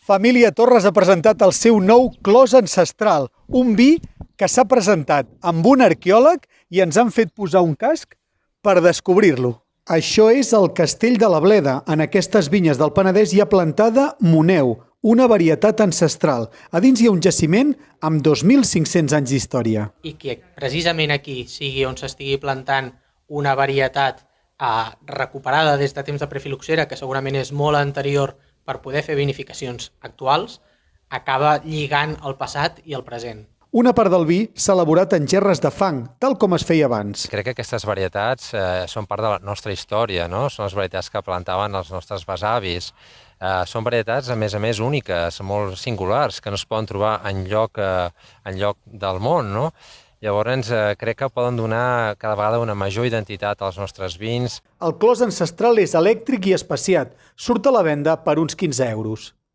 Família Torres ha presentat el seu nou Clos Ancestral, un vi que s'ha presentat amb un arqueòleg i ens han fet posar un casc per descobrir-lo. Això és el Castell de la Bleda. En aquestes vinyes del Penedès hi ha plantada Moneu, una varietat ancestral. A dins hi ha un jaciment amb 2.500 anys d'història. I que precisament aquí sigui on s'estigui plantant una varietat recuperada des de temps de prefiloxera, que segurament és molt anterior per poder fer vinificacions actuals, acaba lligant el passat i el present. Una part del vi s'ha elaborat en gerres de fang, tal com es feia abans. Crec que aquestes varietats són part de la nostra història, no? Són les varietats que plantaven els nostres besavis. Són varietats, a més, úniques, molt singulars, que no es poden trobar enlloc del món, no? Llavors, crec que poden donar cada vegada una major identitat als nostres vins. El Clos Ancestral és elèctric i espaciat. Surt a la venda per uns 15 euros.